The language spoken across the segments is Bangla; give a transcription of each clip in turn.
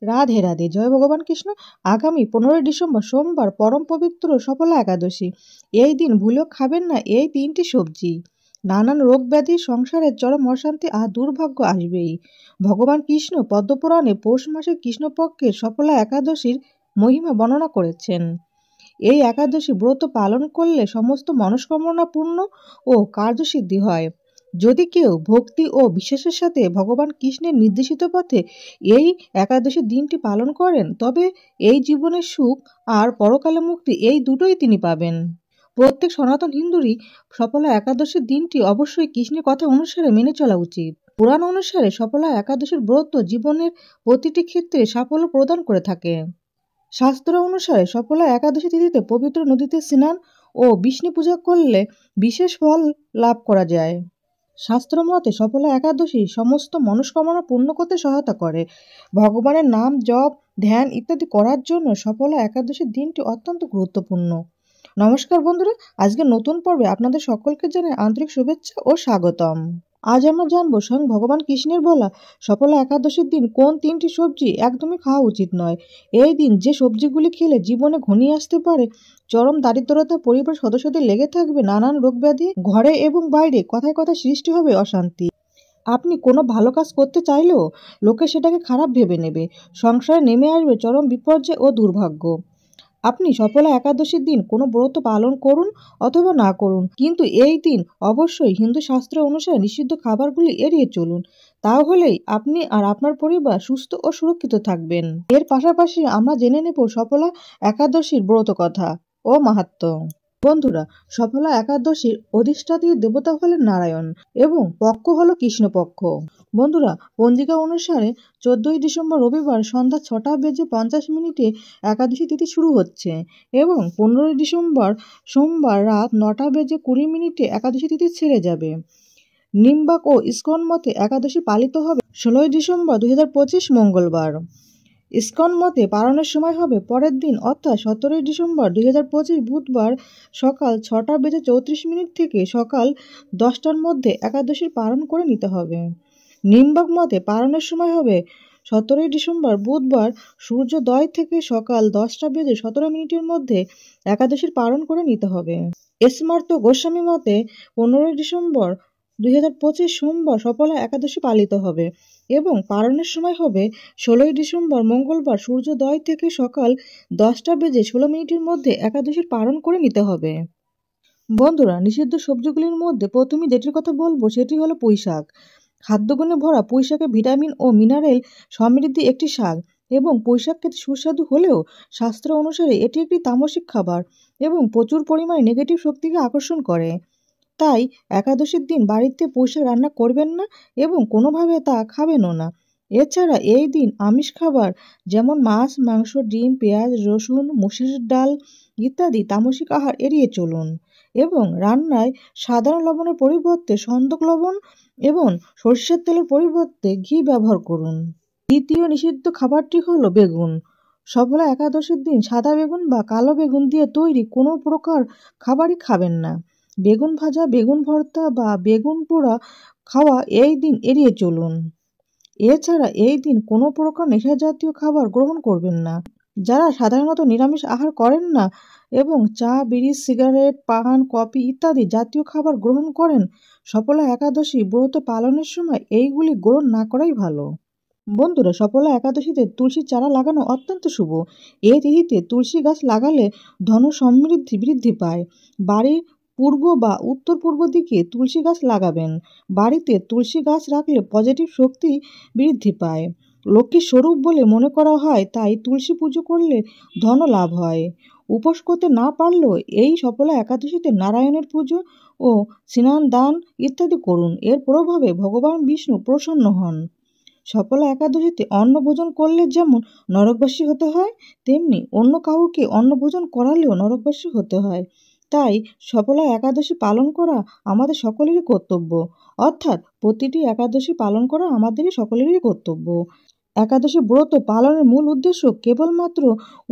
রাধে রাধে, জয় ভগবান কৃষ্ণ। আগামী 15ই ডিসেম্বর সোমবার পরম পবিত্র সফলা একাদশী। এই দিন ভুলেও খাবেন না এই 3টি সবজি। নানান রোগ ব্যাধি, সংসারের চরম অশান্তি আর দুর্ভাগ্য আসবেই। ভগবান কৃষ্ণ পদ্মপুরাণে পৌষ মাসের কৃষ্ণপক্ষের সফলা একাদশীর মহিমা বর্ণনা করেছেন। এই একাদশী ব্রত পালন করলে সমস্ত মনস্কামনা পূর্ণ ও কার্যসিদ্ধি হয়। যদি কেউ ভক্তি ও বিশ্বাসের সাথে ভগবান কৃষ্ণের নির্দেশিত পথে এই একাদশী দিনটি পালন করেন, তবে এই জীবনের সুখ আর পরকালে মুক্তি, এই দুটোই তিনি পাবেন। প্রত্যেক সনাতন হিন্দুরই সফলা একাদশীর দিনটি অবশ্যই কৃষ্ণের কথা অনুসারে মেনে চলা উচিত। পুরাণ অনুসারে সফলা একাদশীর ব্রত জীবনের প্রতিটি ক্ষেত্রে সাফল্য প্রদান করে থাকে। শাস্ত্র অনুসারে সফলা একাদশী তিথিতে পবিত্র নদীতে স্নান ও বিষ্ণু পূজা করলে বিশেষ ফল লাভ করা যায়। শাস্ত্র মতে সফলা একাদশী সমস্ত মনস্কামনা পূর্ণ করতে সহায়তা করে। ভগবানের নাম জপ, ধ্যান ইত্যাদি করার জন্য সফলা একাদশীর দিনটি অত্যন্ত গুরুত্বপূর্ণ। নমস্কার বন্ধুরা, আজকে নতুন পর্বে আপনাদের সকলকে জানাই আন্তরিক শুভেচ্ছা ও স্বাগতম। আজ আমরা জানবো স্বয়ং ভগবান কৃষ্ণের বলা সফলা একাদশীর দিন কোন 3টি সবজি একদমই খাওয়া উচিত নয়। এই দিন যে সবজিগুলি খেলে জীবনে ঘনিয়ে আসতে পারে চরম দারিদ্রতা, পরিবার সদস্যদের লেগে থাকবে নানান রোগ ব্যাধি, ঘরে এবং বাইরে কথায় কথায় সৃষ্টি হবে অশান্তি। আপনি কোনো ভালো কাজ করতে চাইলেও লোকে সেটাকে খারাপ ভেবে নেবে। সংসারে নেমে আসবে চরম বিপর্যয় ও দুর্ভাগ্য। আপনি সফলা একাদশীর দিন কোনো ব্রত পালন করুন অথবা না করুন, কিন্তু এই দিন অবশ্যই হিন্দু শাস্ত্র অনুসারে নিষিদ্ধ খাবারগুলি এড়িয়ে চলুন। তাহলেই আপনি আর আপনার পরিবার সুস্থ ও সুরক্ষিত থাকবেন। এর পাশাপাশি আমরা জেনে নেব সফলা একাদশীর ব্রত কথা ও মাহাত্ম্য। বন্ধুরা, সফলা একাদশীর অধিষ্ঠাত্রী দেবতা হলেন নারায়ণ এবং পক্ষ হলো কৃষ্ণপক্ষ। বন্ধুরা, পঞ্জিকা অনুসারে 14ই ডিসেম্বর রবিবার সন্ধ্যা 6:50 একাদশী তিথি শুরু হচ্ছে এবং 15ই ডিসেম্বর সোমবার রাত 9:20 একাদশী তিথি ছেড়ে যাবে। নিম্বাক ও ইস্কন মতে একাদশী পালিত হবে 16ই ডিসেম্বর 2025 মঙ্গলবার। ইস্কন মতে পালনের সময় হবে পরের দিন অর্থাৎ 17ই ডিসেম্বর 2025 বুধবার সকাল 6:34 থেকে সকাল 10টার মধ্যে একাদশীর পালন করে নিতে হবে। নিম্বাক মতে পালনের সময় হবে 17ই ডিসেম্বর বুধবার সূর্যোদয় থেকে সকাল 10:17 মধ্যে একাদশীর পালন করে নিতে হবে। স্মার্ত গোস্বামী মতে 15ই ডিসেম্বর 2025 সোমবার সফলা একাদশী পালিত হবে এবং পালনের সময় হবে 16ই ডিসেম্বর মঙ্গলবার সূর্যোদয় থেকে সকাল 10:16 মধ্যে একাদশীর পালন করে নিতে হবে। বন্ধুরা, নিষিদ্ধ সবজিগুলির মধ্যে প্রথমে যেটির কথা বলবো সেটি হলো পুঁই শাক। খাদ্যগুণে ভরা পুঁই শাকে ভিটামিন ও মিনারেল সমৃদ্ধি একটি শাক এবং পুঁই শাক খেতে সুস্বাদু হলেও শাস্ত্র অনুসারে এটি একটি তামসিক খাবার এবং প্রচুর পরিমাণে নেগেটিভ শক্তিকে আকর্ষণ করে। তাই একাদশীর দিন বাড়িতে পুঁই শাক রান্না করবেন না এবং কোনোভাবে তা খাবেনও না। এছাড়া এই দিন আমিষ খাবার যেমন মাছ, মাংস, ডিম, পেঁয়াজ, রসুন, মসুর ডাল ইত্যাদি তামসিক আহার এড়িয়ে চলুন এবং রান্নায় সাধারণ লবণের পরিবর্তে সন্দক লবণ এবং সরষের তেলের পরিবর্তে ঘি ব্যবহার করুন। দ্বিতীয় নিষিদ্ধ খাবারটি হলো বেগুন। সফলা একাদশীর দিন সাদা বেগুন বা কালো বেগুন দিয়ে তৈরি কোনো প্রকার খাবারই খাবেন না। বেগুন ভাজা, বেগুন ভর্তা বা বেগুন পোড়া খাওয়া এই দিন এড়িয়ে চলুন। এছাড়া এই দিন কোনো প্রকার নেশা জাতীয় খাবার গ্রহণ করবেন না। যারা সাধারণত নিরামিষ আহার করেন না এবং চা, বিড়ি, সিগারেট, পান, কফি ইত্যাদি জাতীয় খাবার গ্রহণ করেন, সফলা একাদশী ব্রত পালনের সময় এইগুলি গ্রহণ না করাই ভালো। বন্ধুরা, সফলা একাদশীতে তুলসী চারা লাগানো অত্যন্ত শুভ। এই তিথিতে তুলসী গাছ লাগালে ধন সমৃদ্ধি বৃদ্ধি পায়। বাড়ির পূর্ব বা উত্তর পূর্ব দিকে তুলসী গাছ লাগাবেন। বাড়িতে তুলসী গাছ রাখলে পজিটিভ শক্তি বৃদ্ধি পায়। লক্ষ্মীর স্বরূপ বলে মনে করা হয়, তাই তুলসী পুজো করলে ধন লাভ হয়। উপোস করতে না পারলেও এই সফলা একাদশীতে নারায়ণের পুজো ও স্নান দান ইত্যাদি করুন। এর প্রভাবে ভগবান বিষ্ণু প্রসন্ন হন। সফলা একাদশীতে অন্ন ভোজন করলে যেমন নরকবাসী হতে হয়, তেমনি অন্য কাউকে অন্ন ভোজন করালেও নরকবাসী হতে হয়। তাই সফলা একাদশী পালন করা আমাদের সকলেরই কর্তব্য, অর্থাৎ প্রতিটি একাদশী পালন করা আমাদেরই সকলেরই কর্তব্য। একাদশী ব্রত পালনের মূল উদ্দেশ্য কেবলমাত্র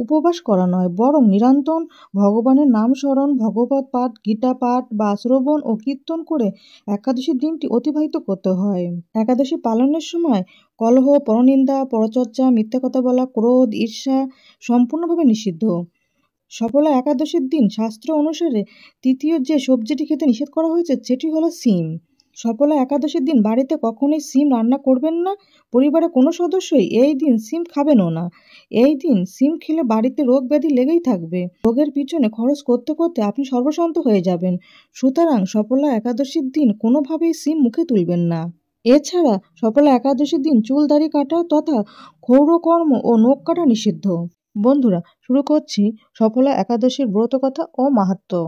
উপবাস করা নয়, বরং নিরন্তর ভগবানের নাম স্মরণ, ভগবত পাঠ, গীতা পাঠ বা শ্রবণ ও কীর্তন করে একাদশীর দিনটি অতিবাহিত করতে হয়। একাদশী পালনের সময় কলহ, পরনিন্দা, পরচর্চা, মিথ্যা কথা বলা, ক্রোধ, ঈর্ষা সম্পূর্ণভাবে নিষিদ্ধ। সফলা একাদশীর দিন শাস্ত্র অনুসারে তৃতীয় যে সবজিটি খেতে নিষেধ করা হয়েছে সেটি হলো শিম। সফলা একাদশীর দিন বাড়িতে কখনোই শিম রান্না করবেন না। পরিবারের কোনো সদস্যই এই দিন শিম খাবেনও না। এই দিন শিম খেলে বাড়িতে রোগ ব্যাধি লেগেই থাকবে। রোগের পিছনে খরচ করতে করতে আপনি সর্বস্বান্ত হয়ে যাবেন। সুতরাং সফলা একাদশীর দিন কোনোভাবেই শিম মুখে তুলবেন না। এছাড়া সফলা একাদশীর দিন চুল দাড়ি কাটা তথা ক্ষৌরকর্ম ও নখ কাটা নিষিদ্ধ। বন্ধুরা, শুরু করছি সফলা একাদশীর ব্রতকথা ও মাহাত্ম্য।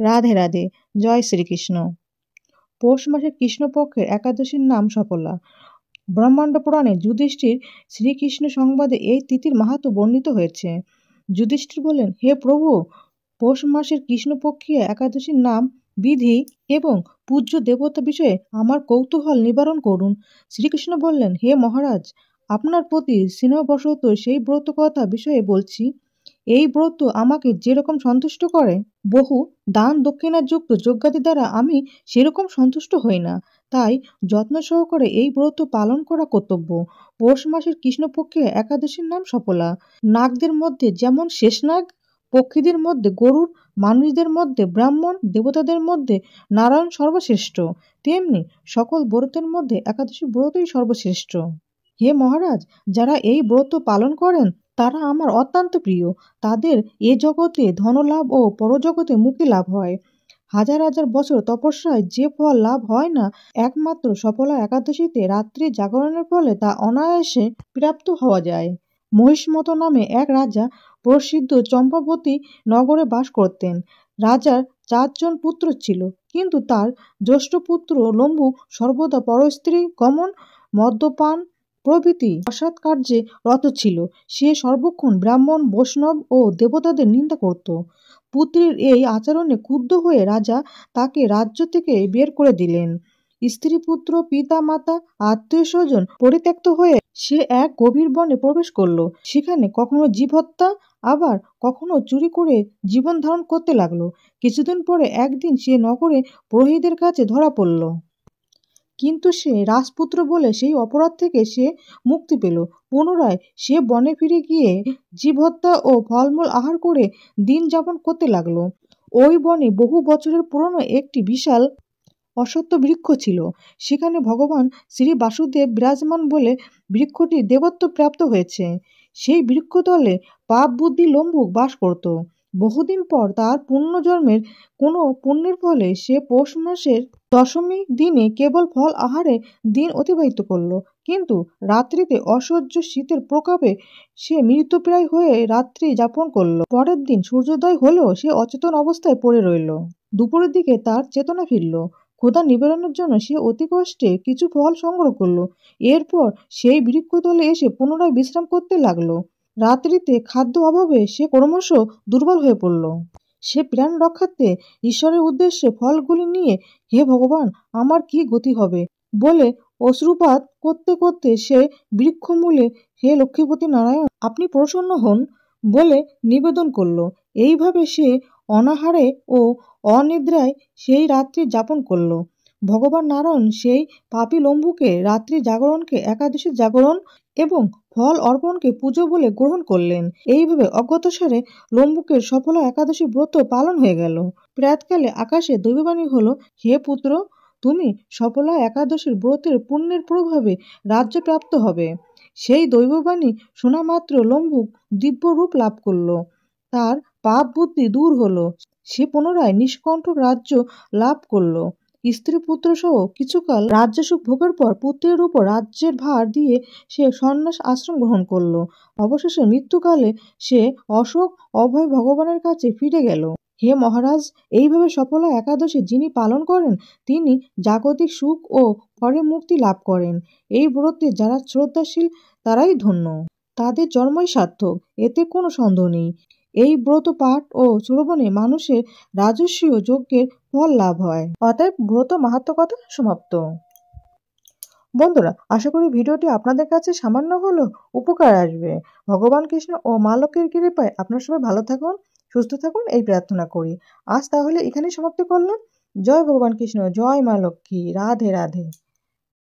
রাধে রাধে, জয় শ্রীকৃষ্ণ। পৌষ মাসের কৃষ্ণপক্ষের একাদশীর নাম সফলা। ব্রহ্মাণ্ড পুরাণে যুধিষ্ঠির শ্রীকৃষ্ণ সংবাদে এই তিথির মাহাত্ম্য বর্ণিত হয়েছে। যুধিষ্ঠির বললেন, হে প্রভু, পৌষ মাসের কৃষ্ণপক্ষীয় একাদশীর নাম, বিধি এবং পূজ্য দেবতা বিষয়ে আমার কৌতূহল নিবারণ করুন। শ্রীকৃষ্ণ বললেন, হে মহারাজ, আপনার প্রতি স্নেহবশত সেই ব্রত কথা বিষয়ে বলছি। এই ব্রত আমাকে যেরকম সন্তুষ্ট করে, বহু দান দক্ষিণাযুক্ত যজ্ঞাদি দ্বারা আমি সেরকম সন্তুষ্ট হই না। তাই যত্ন সহকারে এই ব্রত পালন করা কর্তব্য। পৌষ মাসের কৃষ্ণপক্ষে একাদশীর নাম সফলা। নাগদের মধ্যে যেমন শেষনাগ, পক্ষীদের মধ্যে গরুড়, মানুষদের মধ্যে ব্রাহ্মণ, দেবতাদের মধ্যে নারায়ণ সর্বশ্রেষ্ঠ, তেমনি সকল ব্রতের মধ্যে একাদশী ব্রতই সর্বশ্রেষ্ঠ। হে মহারাজ, যারা এই ব্রত পালন করেন তারা আমার অত্যন্ত প্রিয়। তাদের এ জগতে ধনলাভ ও পরজগতে মুক্তি লাভ হয়। হাজার হাজার বছর তপস্যায় যে ফল লাভ হয় না, একমাত্র সফলা একাদশীতে রাত্রি জাগরণের ফলে তা অনায়াসে প্রাপ্ত হওয়া যায়। মহিষ্মত নামে এক রাজা প্রসিদ্ধ চম্পাবতী নগরে বাস করতেন। রাজার 4 জন পুত্র ছিল, কিন্তু তার জ্যেষ্ঠ পুত্র লম্বুক সর্বদা পরস্ত্রী গমন, মদ্যপান প্রভৃতি অসৎ কার্যে রত ছিল। সে সর্বক্ষণ ব্রাহ্মণ, বৈষ্ণব ও দেবতাদের নিন্দা করত। পুত্রের এই আচরণে ক্রুদ্ধ হয়ে রাজা তাকে রাজ্য থেকে বের করে দিলেন। স্ত্রী, পুত্র, পিতা মাতা, আত্মীয় স্বজন পরিত্যক্ত হয়ে সে এক গভীর বনে প্রবেশ করলো। সেখানে কখনো জীব হত্যা, আবার কখনো চুরি করে জীবন ধারণ করতে লাগলো। কিছুদিন পরে একদিন সে নগরে পুরোহিতদের কাছে ধরা পড়ল। কিন্তু সে রাজপুত্র বলে সেই অপরাধ থেকে সে মুক্তি পেল। পুনরায় সে বনে ফিরে গিয়ে জীব হত্যা ও ফলমূল আহার করে দিন যাপন করতে লাগলো। ওই বনে বহু বছরের পুরনো একটি বিশাল অশ্বত্থ বৃক্ষ ছিল। সেখানে ভগবান শ্রী বাসুদেব বিরাজমান বলে বৃক্ষটি দেবত্ব প্রাপ্ত হয়েছে। সেই বৃক্ষতলে পাপ বুদ্ধি লম্বুক বাস করত। বহুদিন পর তার পুণ্যজন্মের কোনো পুণ্যের ফলে সে পৌষ মাসের দশমী দিনে কেবল ফল আহারে দিন অতিবাহিত করল। কিন্তু রাত্রিতে অসহ্য শীতের প্রকোপে সে মৃতপ্রায় হয়ে রাত্রি যাপন করল। পরের দিন সূর্যোদয় হলেও সে অচেতন অবস্থায় পড়ে রইল। দুপুরের দিকে তার চেতনা ফিরল। ক্ষুধা নিবারণের জন্য সে অতি কষ্টে কিছু ফল সংগ্রহ করলো। এরপর সেই বৃক্ষতলে এসে পুনরায় বিশ্রাম করতে লাগলো। রাত্রিতে খাদ্য অভাবে সে ক্রমশ দুর্বল হয়ে পড়ল। সে প্রাণ রক্ষার্থে ঈশ্বরের উদ্দেশ্যে ফলগুলি নিয়ে, হে ভগবান, আমার কি গতি হবে বলে অশ্রুপাত করতে করতে সে বৃক্ষমূলে, হে লক্ষ্মীপতি নারায়ণ, আপনি প্রসন্ন হন বলে নিবেদন করল। এইভাবে সে অনাহারে ও অনিদ্রায় সেই রাত্রি যাপন করল। ভগবান নারায়ণ সেই পাপী লম্বুকে রাত্রি জাগরণকে একাদশী জাগরণ এবং ফল অর্পণকে পুজো বলে গ্রহণ করলেন। এইভাবে অজ্ঞাতসারে লম্বুকের সফলা একাদশী ব্রত পালন হয়ে গেল। প্রাতকালে আকাশে দৈববাণী হলো, হে পুত্র, তুমি সফলা একাদশীর ব্রতের পুণ্যের প্রভাবে রাজ্য প্রাপ্ত হবে। সেই দৈববাণী শোনা মাত্র লম্বুক দিব্য রূপ লাভ করল। তার পাপ বুদ্ধি দূর হলো। সে পুনরায় নিষ্কণ্টক রাজ্য লাভ করল। স্ত্রী পুত্র সহ কিছুকাল রাজ্যসুখ ভোগের পর পুত্রের উপর রাজ্যের ভার দিয়ে সে সন্ন্যাস আশ্রম গ্রহণ করল। অবশেষে মৃত্যুকালে সে অশোক অভয় ভগবানের কাছে ফিরে গেল। হে মহারাজ, এইভাবে সফলা একাদশী যিনি পালন করেন তিনি জাগতিক সুখ ও পরে মুক্তি লাভ করেন। এই ব্রতে যারা শ্রদ্ধাশীল তারাই ধন্য, তাদের জন্মই সার্থক, এতে কোনো সন্দেহ নেই। এই ব্রত পাঠ ও শ্রবণে মানুষের রাজস্বীয় যজ্ঞের ফল লাভ হয়। অতএব ব্রত মাহাত্ম্য কথা সমাপ্ত। বন্ধুরা, আশা করি ভিডিওটি আপনাদের কাছে সামান্য হলেও উপকার আসবে। ভগবান কৃষ্ণ ও মা লক্ষ্মীর কৃপায় আপনারা সবাই ভালো থাকুন, সুস্থ থাকুন এই প্রার্থনা করি। আজ তাহলে এখানেই সমাপ্তি করলাম। জয় ভগবান কৃষ্ণ, জয় মা লক্ষ্মী, রাধে রাধে।